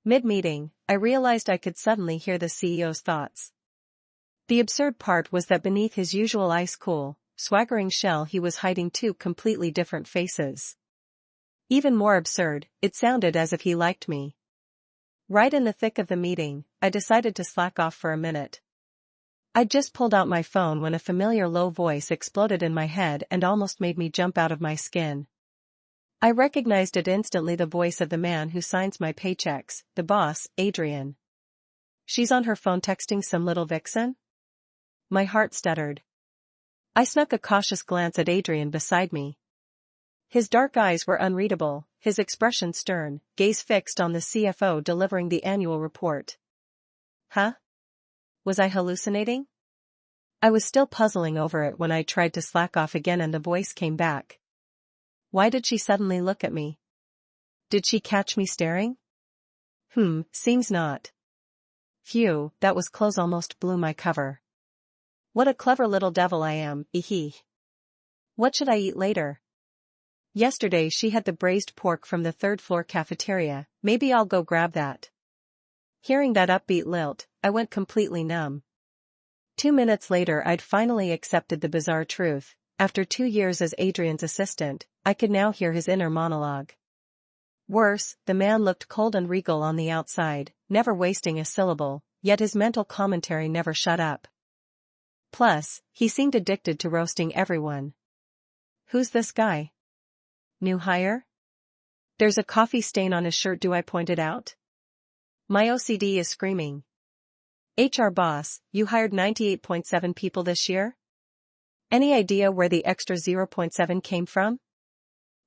Mid-meeting, I realized I could suddenly hear the CEO's thoughts. The absurd part was that beneath his usual ice-cool, swaggering shell he was hiding two completely different faces. Even more absurd, it sounded as if he liked me. Right in the thick of the meeting, I decided to slack off for a minute. I'd just pulled out my phone when a familiar low voice exploded in my head and almost made me jump out of my skin. I recognized it instantly, the voice of the man who signs my paychecks, the boss, Adrian. She's on her phone texting some little vixen? My heart stuttered. I snuck a cautious glance at Adrian beside me. His dark eyes were unreadable, his expression stern, gaze fixed on the CFO delivering the annual report. Huh? Was I hallucinating? I was still puzzling over it when I tried to slack off again and the voice came back. Why did she suddenly look at me? Did she catch me staring? Seems not. Phew, that was close, almost blew my cover. What a clever little devil I am, What should I eat later? Yesterday she had the braised pork from the third-floor cafeteria, maybe I'll go grab that. Hearing that upbeat lilt, I went completely numb. 2 minutes later I'd finally accepted the bizarre truth. After 2 years as Adrian's assistant, I could now hear his inner monologue. Worse, the man looked cold and regal on the outside, never wasting a syllable, yet his mental commentary never shut up. Plus, he seemed addicted to roasting everyone. Who's this guy? New hire? There's a coffee stain on his shirt, do I point it out? My OCD is screaming. HR boss, you hired 98.7 people this year? Any idea where the extra 0.7 came from?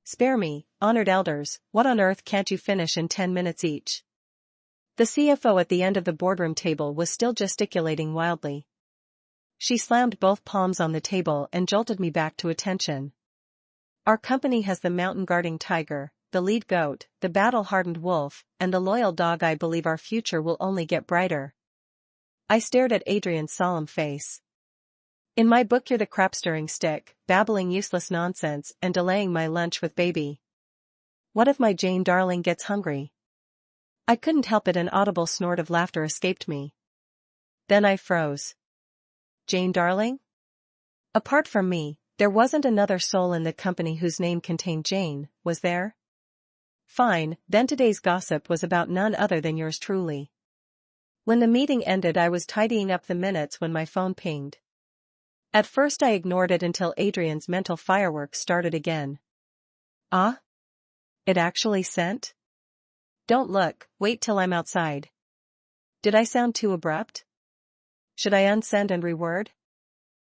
Spare me, honored elders, what on earth can't you finish in 10 minutes each? The CFO at the end of the boardroom table was still gesticulating wildly. She slammed both palms on the table and jolted me back to attention. Our company has the mountain-guarding tiger, the lead goat, the battle-hardened wolf, and the loyal dog. I believe our future will only get brighter. I stared at Adrian's solemn face. In my book you're the crap-stirring stick, babbling useless nonsense and delaying my lunch with baby. What if my Jane darling gets hungry? I couldn't help it, an audible snort of laughter escaped me. Then I froze. Jane darling? Apart from me, there wasn't another soul in the company whose name contained Jane, was there? Fine, then today's gossip was about none other than yours truly. When the meeting ended I was tidying up the minutes when my phone pinged. At first I ignored it until Adrian's mental fireworks started again. Ah? It actually sent? Don't look, wait till I'm outside. Did I sound too abrupt? Should I unsend and reword?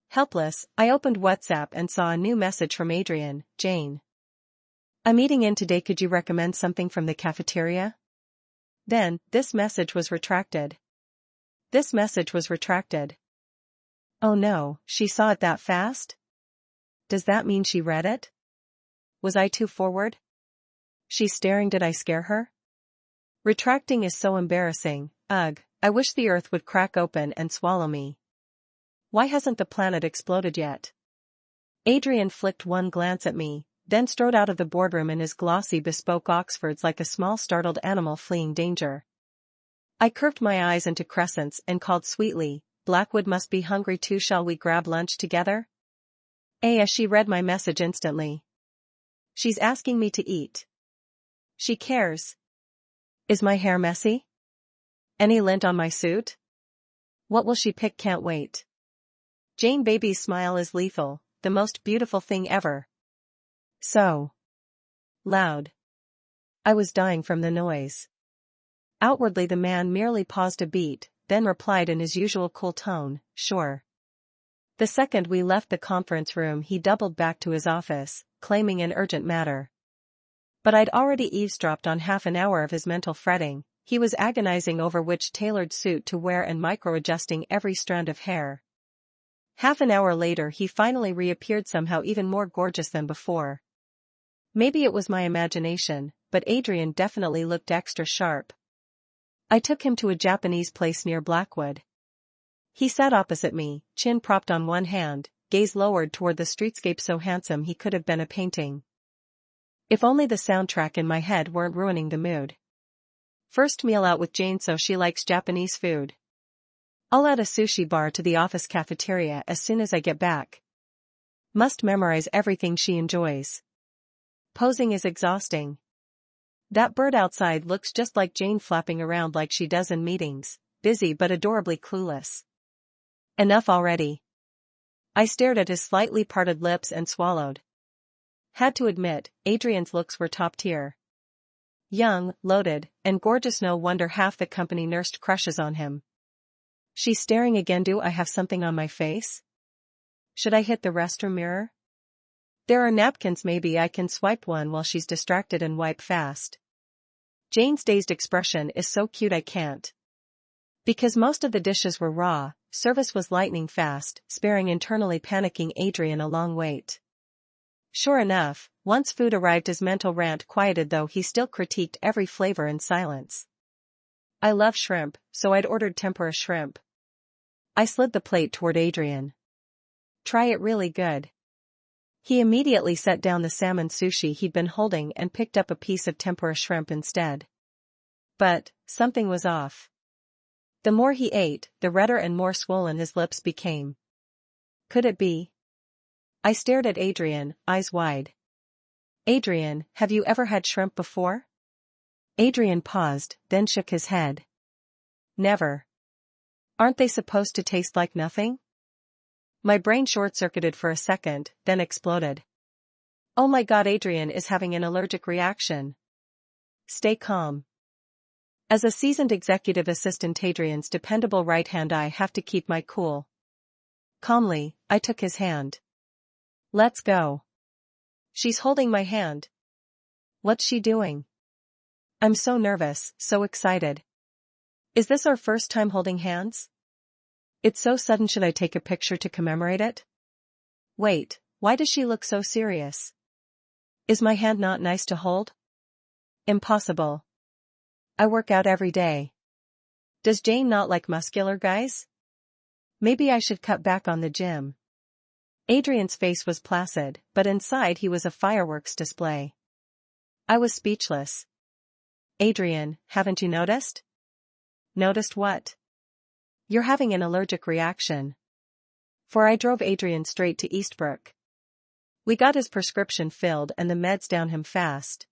Helpless, I opened WhatsApp and saw a new message from Adrian. Jane. I'm eating in today, could you recommend something from the cafeteria? Then, this message was retracted. Oh no, she saw it that fast? Does that mean she read it? Was I too forward? She's staring, did I scare her? Retracting is so embarrassing, ugh, I wish the earth would crack open and swallow me. Why hasn't the planet exploded yet? Adrian flicked one glance at me, then strode out of the boardroom in his glossy bespoke Oxfords like a small startled animal fleeing danger. I curved my eyes into crescents and called sweetly, Blackwood must be hungry too, shall we grab lunch together? As she read my message instantly. She's asking me to eat. She cares. Is my hair messy? Any lint on my suit? What will she pick? Can't wait. Jane baby's smile is lethal, the most beautiful thing ever. So loud. I was dying from the noise. Outwardly the man merely paused a beat, then replied in his usual cool tone, sure. The second we left the conference room he doubled back to his office, claiming an urgent matter. But I'd already eavesdropped on half an hour of his mental fretting. He was agonizing over which tailored suit to wear and micro-adjusting every strand of hair. Half an hour later he finally reappeared, somehow even more gorgeous than before. Maybe it was my imagination, but Adrian definitely looked extra sharp. I took him to a Japanese place near Blackwood. He sat opposite me, chin propped on one hand, gaze lowered toward the streetscape, so handsome he could have been a painting. If only the soundtrack in my head weren't ruining the mood. First meal out with Jane, so she likes Japanese food. I'll add a sushi bar to the office cafeteria as soon as I get back. Must memorize everything she enjoys. Posing is exhausting. That bird outside looks just like Jane, flapping around like she does in meetings, busy but adorably clueless. Enough already. I stared at his slightly parted lips and swallowed. Had to admit, Adrian's looks were top tier. Young, loaded, and gorgeous, no wonder half the company nursed crushes on him. She's staring again. Do I have something on my face? Should I hit the restroom mirror? There are napkins, maybe I can swipe one while she's distracted and wipe fast. Jane's dazed expression is so cute I can't. Because most of the dishes were raw, service was lightning fast, sparing internally panicking Adrian a long wait. Sure enough, once food arrived his mental rant quieted, though he still critiqued every flavor in silence. I love shrimp, so I'd ordered tempura shrimp. I slid the plate toward Adrian. Try it, really good. He immediately set down the salmon sushi he'd been holding and picked up a piece of tempura shrimp instead. But, something was off. The more he ate, the redder and more swollen his lips became. Could it be? I stared at Adrian, eyes wide. Adrian, have you ever had shrimp before? Adrian paused, then shook his head. Never. Aren't they supposed to taste like nothing? My brain short-circuited for a second, then exploded. Oh my God, Adrian is having an allergic reaction. Stay calm. As a seasoned executive assistant, Adrian's dependable right hand, I have to keep my cool. Calmly, I took his hand. Let's go. She's holding my hand. What's she doing? I'm so nervous, so excited. Is this our first time holding hands? It's so sudden. Should I take a picture to commemorate it? Wait, why does she look so serious? Is my hand not nice to hold? Impossible. I work out every day. Does Jane not like muscular guys? Maybe I should cut back on the gym. Adrian's face was placid, but inside he was a fireworks display. I was speechless. Adrian, haven't you noticed? Noticed what? You're having an allergic reaction. For I drove Adrian straight to Eastbrook. We got his prescription filled and the meds down him fast.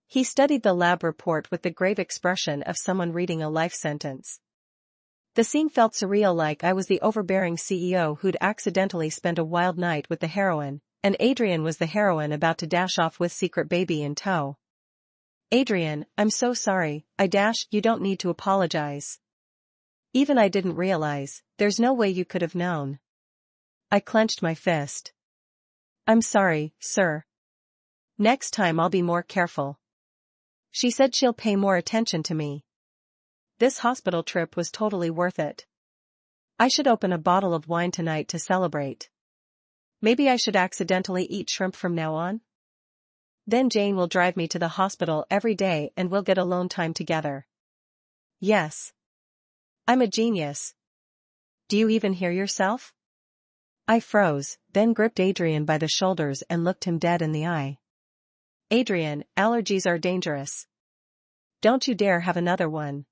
He studied the lab report with the grave expression of someone reading a life sentence. The scene felt surreal, like I was the overbearing CEO who'd accidentally spent a wild night with the heroine, and Adrian was the heroine about to dash off with secret baby in tow. Adrian, I'm so sorry. You don't need to apologize. Even I didn't realize, there's no way you could have known. I clenched my fist. I'm sorry, sir. Next time I'll be more careful. She said she'll pay more attention to me. This hospital trip was totally worth it. I should open a bottle of wine tonight to celebrate. Maybe I should accidentally eat shrimp from now on? Then Jane will drive me to the hospital every day and we'll get alone time together. Yes. I'm a genius. Do you even hear yourself? I froze, then gripped Adrian by the shoulders and looked him dead in the eye. Adrian, allergies are dangerous. Don't you dare have another one.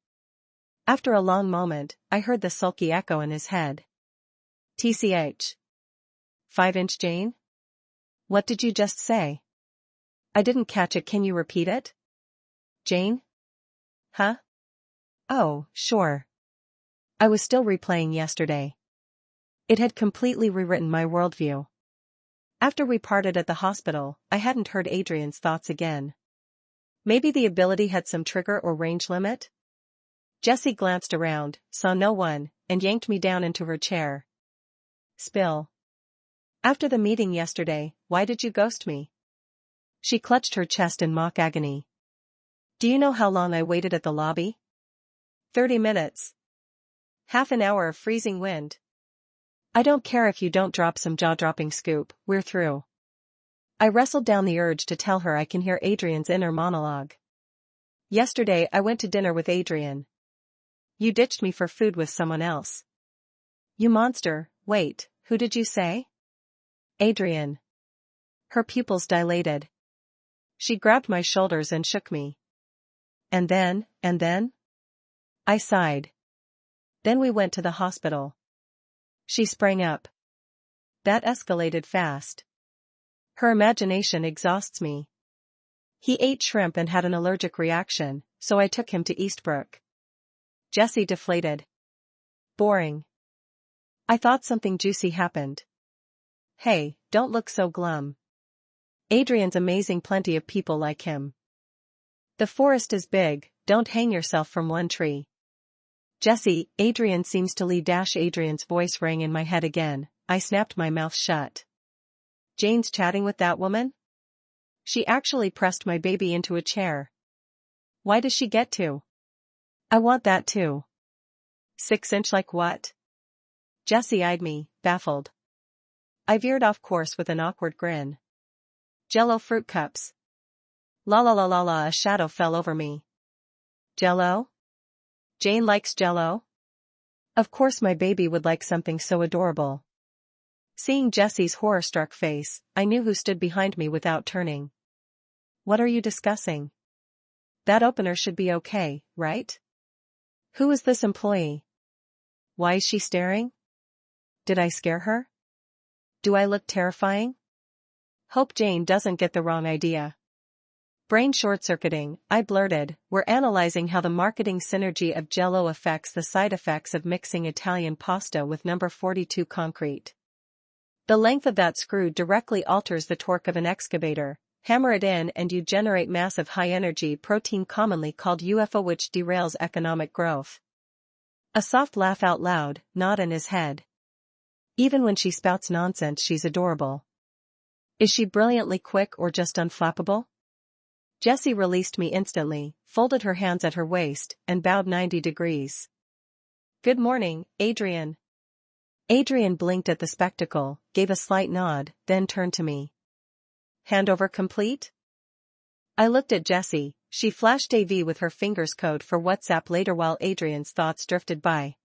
After a long moment, I heard the sulky echo in his head. TCH. 5-inch Jane? What did you just say? I didn't catch it, can you repeat it? Jane? Huh? Oh, sure. I was still replaying yesterday. It had completely rewritten my worldview. After we parted at the hospital, I hadn't heard Adrian's thoughts again. Maybe the ability had some trigger or range limit? Jessie glanced around, saw no one, and yanked me down into her chair. Spill. After the meeting yesterday, why did you ghost me? She clutched her chest in mock agony. Do you know how long I waited at the lobby? 30 minutes. Half an hour of freezing wind. I don't care if you don't drop some jaw-dropping scoop, we're through. I wrestled down the urge to tell her I can hear Adrian's inner monologue. Yesterday I went to dinner with Adrian. You ditched me for food with someone else. You monster, wait, who did you say? Adrian. Her pupils dilated. She grabbed my shoulders and shook me. And then? I sighed. Then we went to the hospital. She sprang up. That escalated fast. Her imagination exhausts me. He ate shrimp and had an allergic reaction, so I took him to Eastbrook. Jessie deflated. Boring. I thought something juicy happened. Hey, don't look so glum. Adrian's amazing, plenty of people like him. The forest is big, don't hang yourself from one tree. Jessie, Adrian seems to lead. Adrian's voice rang in my head again. I snapped my mouth shut. Jane's chatting with that woman? She actually pressed my baby into a chair. Why does she get to? I want that too. 6-inch like what? Jessie eyed me, baffled. I veered off course with an awkward grin. Jell-O fruit cups. La la la la la, a shadow fell over me. Jell-O? Jane likes Jell-O? Of course my baby would like something so adorable. Seeing Jessie's horror-struck face, I knew who stood behind me without turning. What are you discussing? That opener should be okay, right? Who is this employee? Why is she staring? Did I scare her? Do I look terrifying? Hope Jane doesn't get the wrong idea. Brain short-circuiting, I blurted, we're analyzing how the marketing synergy of Jell-O affects the side effects of mixing Italian pasta with number 42 concrete. The length of that screw directly alters the torque of an excavator. Hammer it in and you generate massive high-energy protein, commonly called UFO, which derails economic growth. A soft laugh out loud, nod in his head. Even when she spouts nonsense, she's adorable. Is she brilliantly quick or just unflappable? Jessie released me instantly, folded her hands at her waist, and bowed 90 degrees. Good morning, Adrian. Adrian blinked at the spectacle, gave a slight nod, then turned to me. Handover complete? I looked at Jessie. She flashed AV with her fingers code for WhatsApp later while Adrian's thoughts drifted by.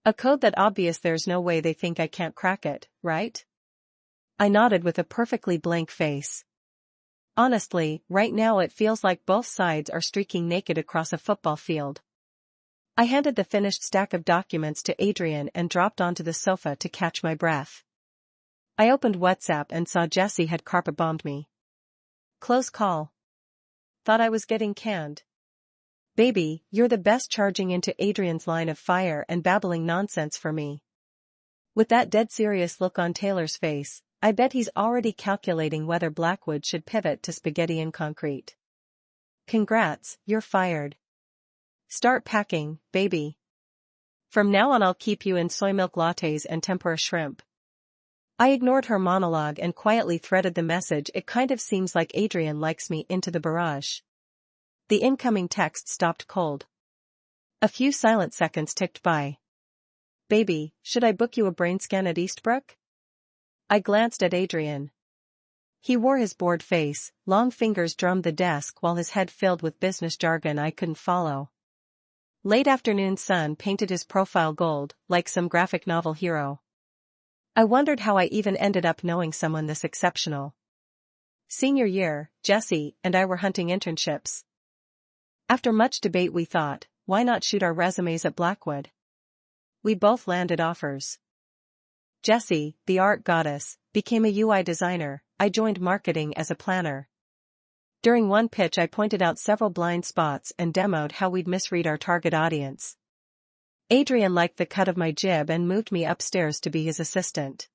A code that obvious, there's no way they think I can't crack it, right? I nodded with a perfectly blank face. Honestly, right now it feels like both sides are streaking naked across a football field. I handed the finished stack of documents to Adrian and dropped onto the sofa to catch my breath. I opened WhatsApp and saw Jessie had carpet bombed me. Close call. Thought I was getting canned. Baby, you're the best, charging into Adrian's line of fire and babbling nonsense for me. With that dead serious look on Taylor's face, I bet he's already calculating whether Blackwood should pivot to spaghetti and concrete. Congrats, you're fired. Start packing, baby. From now on I'll keep you in soy milk lattes and tempura shrimp. I ignored her monologue and quietly threaded the message. It kind of seems like Adrian likes me, into the barrage. The incoming text stopped cold. A few silent seconds ticked by. Baby, should I book you a brain scan at Eastbrook? I glanced at Adrian. He wore his bored face, long fingers drummed the desk while his head filled with business jargon I couldn't follow. Late afternoon sun painted his profile gold, like some graphic novel hero. I wondered how I even ended up knowing someone this exceptional. Senior year, Jessie and I were hunting internships. After much debate we thought, why not shoot our resumes at Blackwood? We both landed offers. Jessie, the art goddess, became a UI designer. I joined marketing as a planner. During one pitch I pointed out several blind spots and demoed how we'd misread our target audience. Adrian liked the cut of my jib and moved me upstairs to be his assistant.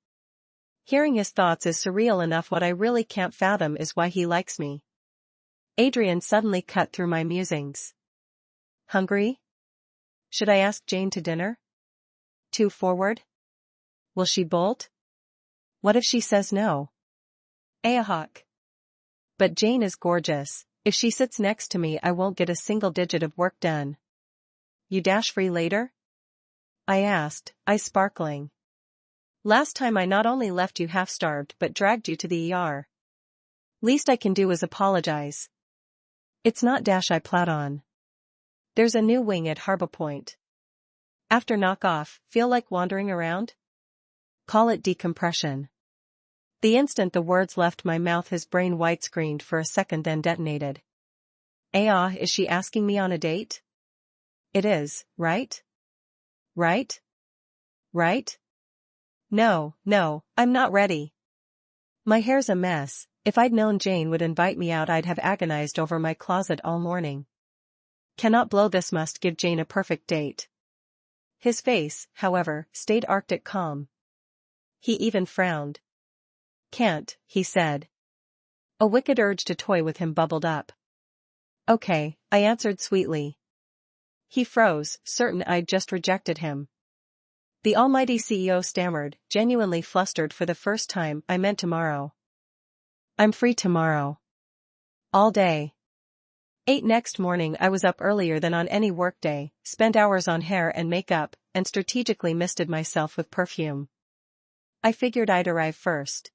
Hearing his thoughts is surreal enough. What I really can't fathom is why he likes me. Adrian suddenly cut through my musings. Hungry? Should I ask Jane to dinner? Too forward? Will she bolt? What if she says no? Ahawk. But Jane is gorgeous. If she sits next to me I won't get a single digit of work done. You dash free later? I asked, eyes sparkling. Last time I not only left you half-starved but dragged you to the ER. Least I can do is apologize. It's not dash I plowed on. There's a new wing at Harbor Point. After knock-off, feel like wandering around? Call it decompression. The instant the words left my mouth his brain white-screened for a second then detonated. Is she asking me on a date? It is, right? Right? Right? No, I'm not ready. My hair's a mess. If I'd known Jane would invite me out, I'd have agonized over my closet all morning. Cannot blow this, must give Jane a perfect date. His face, however, stayed Arctic calm. He even frowned. Can't, he said. A wicked urge to toy with him bubbled up. Okay, I answered sweetly. He froze, certain I'd just rejected him. The almighty CEO stammered, genuinely flustered for the first time. I meant tomorrow. I'm free tomorrow. All day. 8 next morning. I was up earlier than on any workday, spent hours on hair and makeup, and strategically misted myself with perfume. I figured I'd arrive first.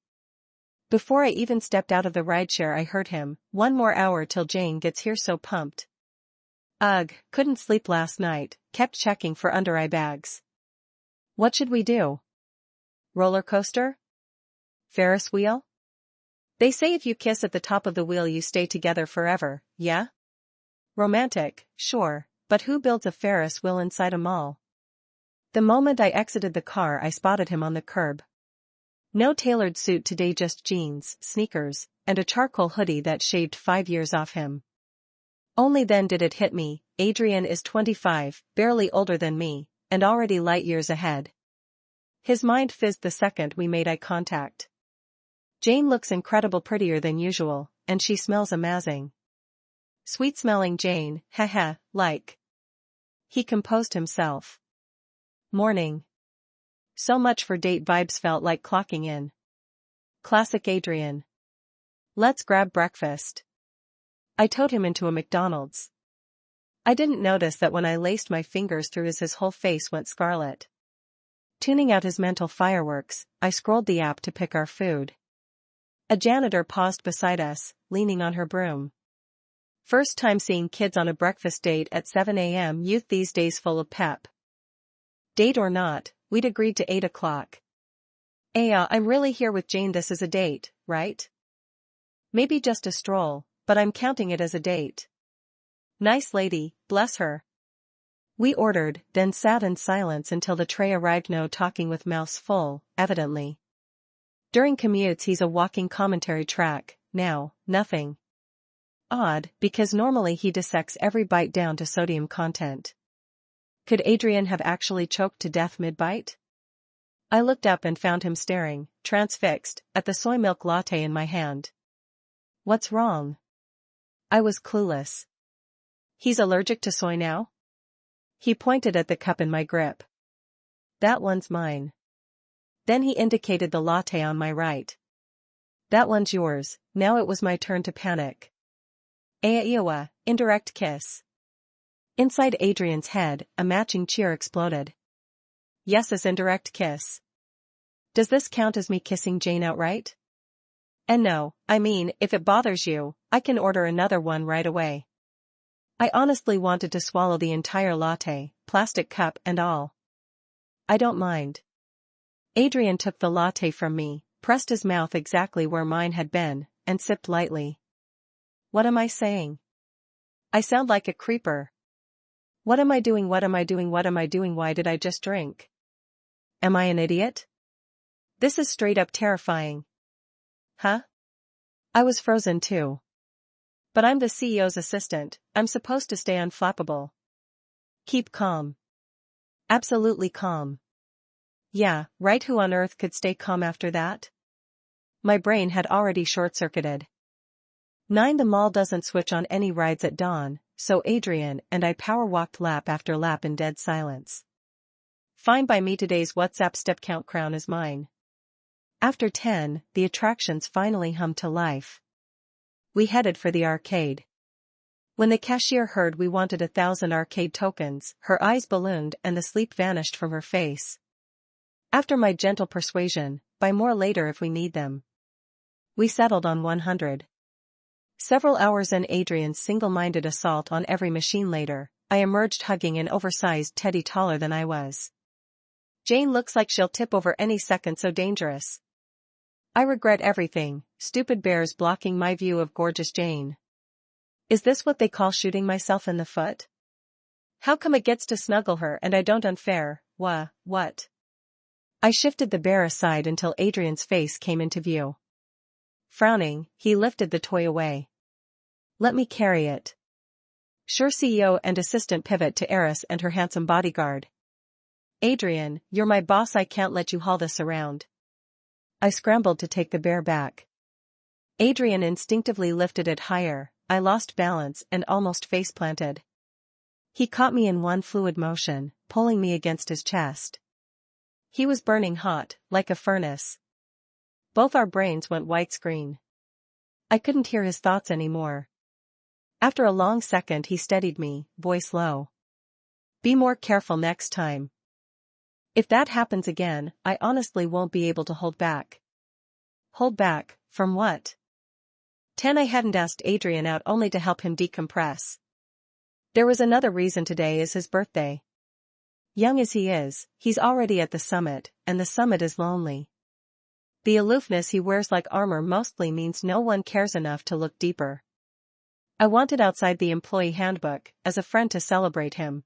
Before I even stepped out of the rideshare, I heard him, "One more hour till Jane gets here, so pumped." Ugh, couldn't sleep last night, kept checking for under-eye bags. What should we do? Roller coaster? Ferris wheel? They say if you kiss at the top of the wheel you stay together forever, yeah? Romantic, sure, but who builds a Ferris wheel inside a mall? The moment I exited the car, I spotted him on the curb. No tailored suit today, just jeans, sneakers, and a charcoal hoodie that shaved 5 years off him. Only then did it hit me, Adrian is 25, barely older than me, and already light years ahead. His mind fizzed the second we made eye contact. Jane looks incredible, prettier than usual, and she smells amazing. Sweet-smelling Jane, haha, like. He composed himself. Morning. So much for date vibes, felt like clocking in. Classic Adrian. Let's grab breakfast. I towed him into a McDonald's. I didn't notice that when I laced my fingers through his whole face went scarlet. Tuning out his mental fireworks, I scrolled the app to pick our food. A janitor paused beside us, leaning on her broom. First time seeing kids on a breakfast date at 7 a.m. Youth these days full of pep. Date or not, we'd agreed to 8 o'clock. I'm really here with Jane. This is a date, right? Maybe just a stroll, but I'm counting it as a date. Nice lady, bless her. We ordered, then sat in silence until the tray arrived. No talking with mouths full, evidently. During commutes he's a walking commentary track, now, nothing. Odd, because normally he dissects every bite down to sodium content. Could Adrian have actually choked to death mid-bite? I looked up and found him staring, transfixed, at the soy milk latte in my hand. What's wrong? I was clueless. He's allergic to soy now? He pointed at the cup in my grip. That one's mine. Then he indicated the latte on my right. That one's yours. Now it was my turn to panic. Indirect kiss. Inside Adrian's head, a matching cheer exploded. Yes, indirect kiss. Does this count as me kissing Jane outright? And no, I mean, if it bothers you, I can order another one right away. I honestly wanted to swallow the entire latte, plastic cup and all. I don't mind. Adrian took the latte from me, pressed his mouth exactly where mine had been, and sipped lightly. What am I saying? I sound like a creeper. What am I doing? Why did I just drink? Am I an idiot? This is straight up terrifying. Huh? I was frozen too. But I'm the CEO's assistant, I'm supposed to stay unflappable. Keep calm. Absolutely calm. Yeah, right, who on earth could stay calm after that? My brain had already short-circuited. 9. The mall doesn't switch on any rides at dawn, so Adrian and I power-walked lap after lap in dead silence. Fine by me, today's WhatsApp step count crown is mine. After 10, the attractions finally hummed to life. We headed for the arcade. When the cashier heard we wanted 1,000 arcade tokens, her eyes ballooned and the sleep vanished from her face. After my gentle persuasion, buy more later if we need them. We settled on 100. Several hours in Adrian's single-minded assault on every machine later, I emerged hugging an oversized teddy taller than I was. Jane looks like she'll tip over any second, so dangerous. I regret everything, stupid bears blocking my view of gorgeous Jane. Is this what they call shooting myself in the foot? How come it gets to snuggle her and I don't? Unfair, what? I shifted the bear aside until Adrian's face came into view. Frowning, he lifted the toy away. Let me carry it. Sure. CEO and assistant pivot to Eris and her handsome bodyguard. Adrian, you're my boss, I can't let you haul this around. I scrambled to take the bear back. Adrian instinctively lifted it higher. I lost balance and almost face-planted. He caught me in one fluid motion, pulling me against his chest. He was burning hot, like a furnace. Both our brains went widescreen. I couldn't hear his thoughts anymore. After a long second he steadied me, voice low. Be more careful next time. If that happens again, I honestly won't be able to hold back. Hold back, from what? 10. I hadn't asked Adrian out only to help him decompress. There was another reason. Today is his birthday. Young as he is, he's already at the summit, and the summit is lonely. The aloofness he wears like armor mostly means no one cares enough to look deeper. I wanted outside the employee handbook, as a friend to celebrate him.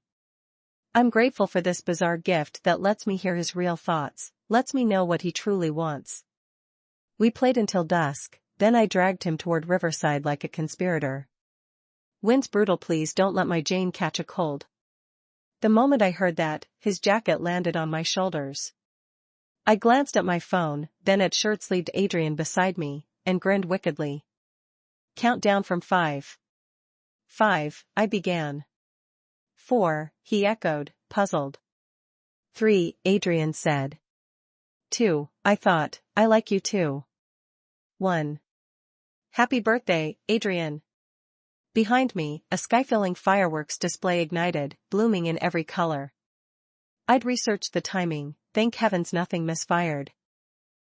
I'm grateful for this bizarre gift that lets me hear his real thoughts, lets me know what he truly wants. We played until dusk, then I dragged him toward Riverside like a conspirator. Wind's brutal, please don't let my Jane catch a cold. The moment I heard that, his jacket landed on my shoulders. I glanced at my phone, then at shirt-sleeved Adrian beside me, and grinned wickedly. Count down from 5. 5, I began. 4, he echoed, puzzled. 3, Adrian said. 2, I thought, I like you too. 1. Happy birthday, Adrian. Behind me, a sky-filling fireworks display ignited, blooming in every color. I'd researched the timing, thank heavens nothing misfired.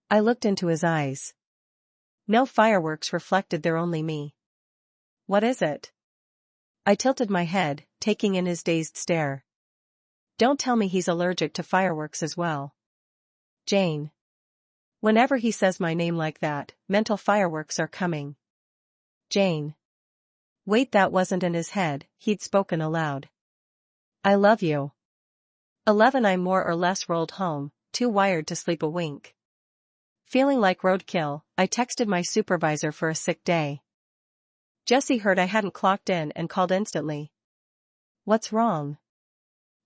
I looked into his eyes. No fireworks reflected there, only me. What is it? I tilted my head, taking in his dazed stare. Don't tell me he's allergic to fireworks as well. Jane. Whenever he says my name like that, mental fireworks are coming. Jane. Wait, that wasn't in his head, he'd spoken aloud. I love you. 11. I more or less rolled home, too wired to sleep a wink. Feeling like roadkill, I texted my supervisor for a sick day. Jesse heard I hadn't clocked in and called instantly. What's wrong?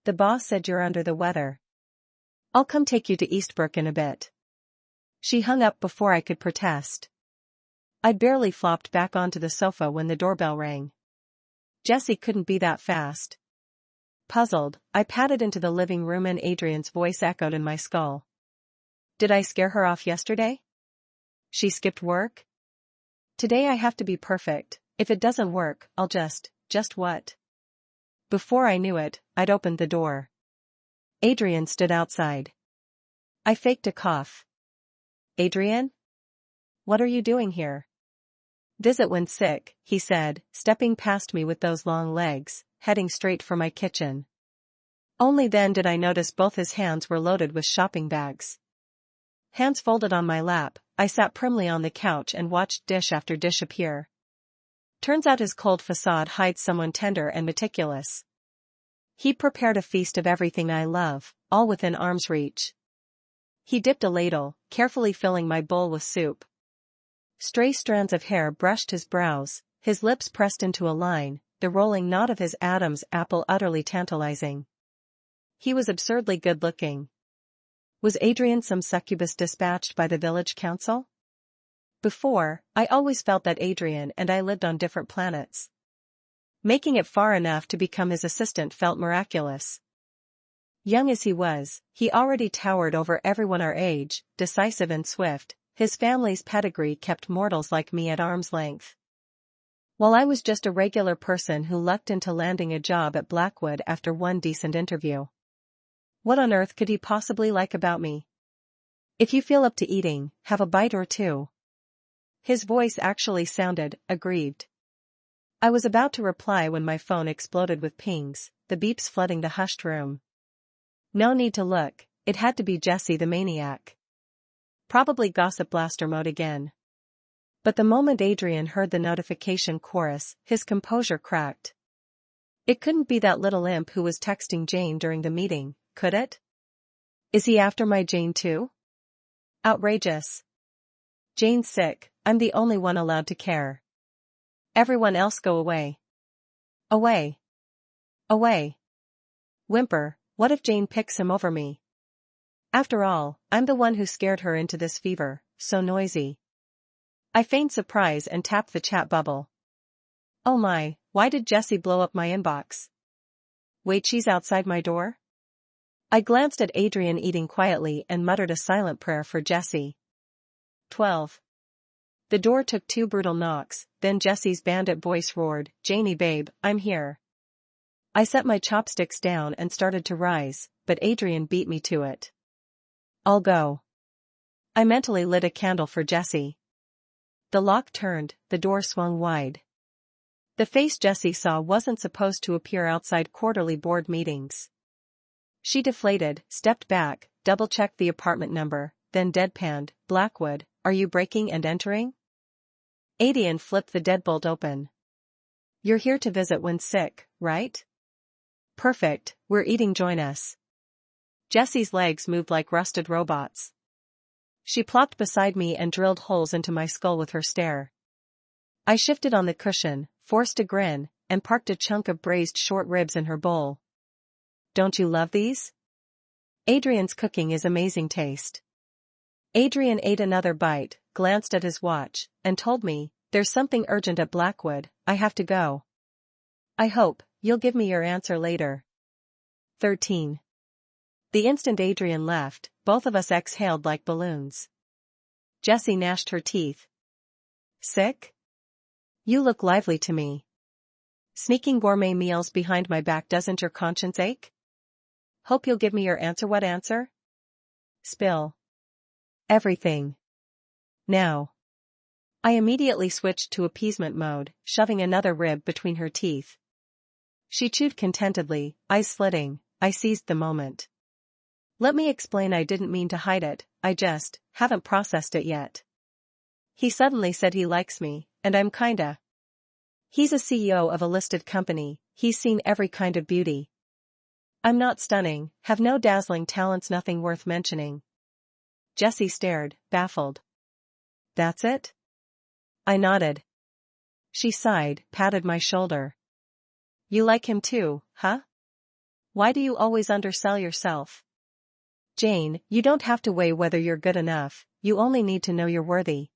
The boss said you're under the weather. I'll come take you to Eastbrook in a bit. She hung up before I could protest. I'd barely flopped back onto the sofa when the doorbell rang. Jesse couldn't be that fast. Puzzled, I padded into the living room and Adrian's voice echoed in my skull. Did I scare her off yesterday? She skipped work? Today I have to be perfect. If it doesn't work, I'll just what? Before I knew it, I'd opened the door. Adrian stood outside. I faked a cough. Adrian? What are you doing here? Visit when sick, he said, stepping past me with those long legs, heading straight for my kitchen. Only then did I notice both his hands were loaded with shopping bags. Hands folded on my lap, I sat primly on the couch and watched dish after dish appear. Turns out his cold facade hides someone tender and meticulous. He prepared a feast of everything I love, all within arm's reach. He dipped a ladle, carefully filling my bowl with soup. Stray strands of hair brushed his brows, his lips pressed into a line, the rolling knot of his Adam's apple utterly tantalizing. He was absurdly good-looking. Was Adrian some succubus dispatched by the village council? Before, I always felt that Adrian and I lived on different planets. Making it far enough to become his assistant felt miraculous. Young as he was, he already towered over everyone our age, decisive and swift. His family's pedigree kept mortals like me at arm's length. While I was just a regular person who lucked into landing a job at Blackwood after one decent interview. What on earth could he possibly like about me? If you feel up to eating, have a bite or two. His voice actually sounded aggrieved. I was about to reply when my phone exploded with pings, the beeps flooding the hushed room. No need to look, it had to be Jesse the maniac. Probably gossip blaster mode again. But the moment Adrian heard the notification chorus, his composure cracked. It couldn't be that little imp who was texting Jane during the meeting, could it? Is he after my Jane too? Outrageous. Jane's sick, I'm the only one allowed to care. Everyone else go away. Away. Away. Whimper, what if Jane picks him over me? After all, I'm the one who scared her into this fever, so noisy. I feigned surprise and tapped the chat bubble. Oh my, why did Jessie blow up my inbox? Wait, she's outside my door? I glanced at Adrian eating quietly and muttered a silent prayer for Jessie. 12. The door took 2 brutal knocks, then Jessie's bandit voice roared, Janie babe, I'm here. I set my chopsticks down and started to rise, but Adrian beat me to it. I'll go. I mentally lit a candle for Jessie. The lock turned, the door swung wide. The face Jessie saw wasn't supposed to appear outside quarterly board meetings. She deflated, stepped back, double-checked the apartment number, then deadpanned, Blackwood, are you breaking and entering? Adrian flipped the deadbolt open. You're here to visit when sick, right? Perfect, we're eating, join us. Jessie's legs moved like rusted robots. She plopped beside me and drilled holes into my skull with her stare. I shifted on the cushion, forced a grin, and parked a chunk of braised short ribs in her bowl. Don't you love these? Adrian's cooking is amazing taste. Adrian ate another bite, glanced at his watch, and told me, there's something urgent at Blackwood, I have to go. I hope you'll give me your answer later. 13. The instant Adrian left, both of us exhaled like balloons. Jessie gnashed her teeth. Sick? You look lively to me. Sneaking gourmet meals behind my back, doesn't your conscience ache? Hope you'll give me your answer. What answer? Spill. Everything. Now. I immediately switched to appeasement mode, shoving another rib between her teeth. She chewed contentedly, eyes slitting. I seized the moment. Let me explain, I didn't mean to hide it, I just haven't processed it yet. He suddenly said he likes me, and I'm kinda. He's a CEO of a listed company, he's seen every kind of beauty. I'm not stunning, have no dazzling talents, nothing worth mentioning. Jessie stared, baffled. That's it? I nodded. She sighed, patted my shoulder. You like him too, huh? Why do you always undersell yourself? Jane, you don't have to weigh whether you're good enough, you only need to know you're worthy.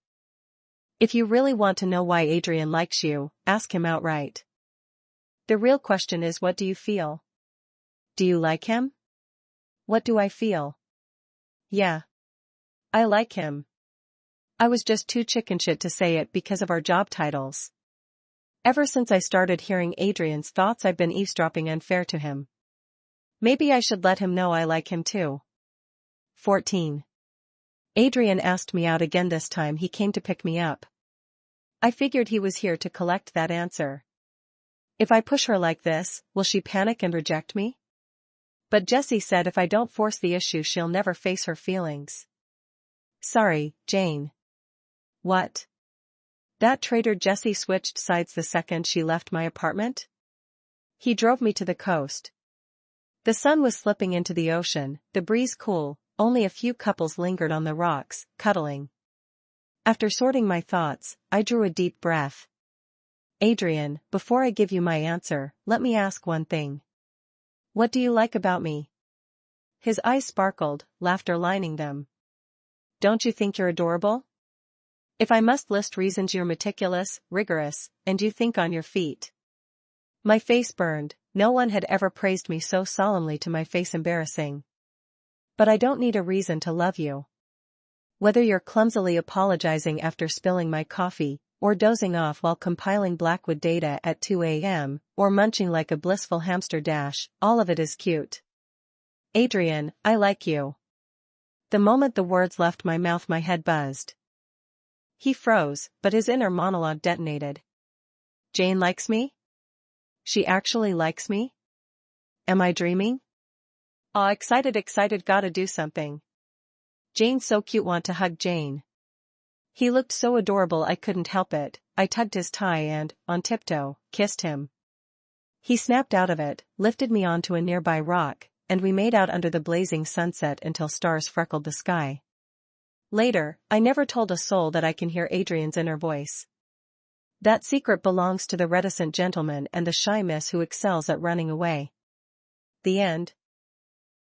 If you really want to know why Adrian likes you, ask him outright. The real question is, what do you feel? Do you like him? What do I feel? Yeah. I like him. I was just too chicken shit to say it because of our job titles. Ever since I started hearing Adrian's thoughts, I've been eavesdropping unfair to him. Maybe I should let him know I like him too. 14. Adrian asked me out again. This time he came to pick me up. I figured he was here to collect that answer. If I push her like this, will she panic and reject me? But Jessie said if I don't force the issue, she'll never face her feelings. Sorry, Jane. What? That traitor. Jessie switched sides the second she left my apartment. He drove me to the coast. The sun was slipping into the ocean, the breeze cool, only a few couples lingered on the rocks, cuddling. After sorting my thoughts, I drew a deep breath. Adrian, before I give you my answer, let me ask one thing. What do you like about me? His eyes sparkled, laughter lining them. Don't you think you're adorable? If I must list reasons, you're meticulous, rigorous, and you think on your feet. My face burned, no one had ever praised me so solemnly to my face. Embarrassing. But I don't need a reason to love you. Whether you're clumsily apologizing after spilling my coffee, or dozing off while compiling Blackwood data at 2 a.m., or munching like a blissful hamster dash, all of it is cute. Adrian, I like you. The moment the words left my mouth, my head buzzed. He froze, but his inner monologue detonated. Jane likes me? She actually likes me? Am I dreaming? Aw, excited, gotta do something. Jane's so cute, want to hug Jane. He looked so adorable I couldn't help it. I tugged his tie and, on tiptoe, kissed him. He snapped out of it, lifted me onto a nearby rock, and we made out under the blazing sunset until stars freckled the sky. Later, I never told a soul that I can hear Adrian's inner voice. That secret belongs to the reticent gentleman and the shy miss who excels at running away. The end.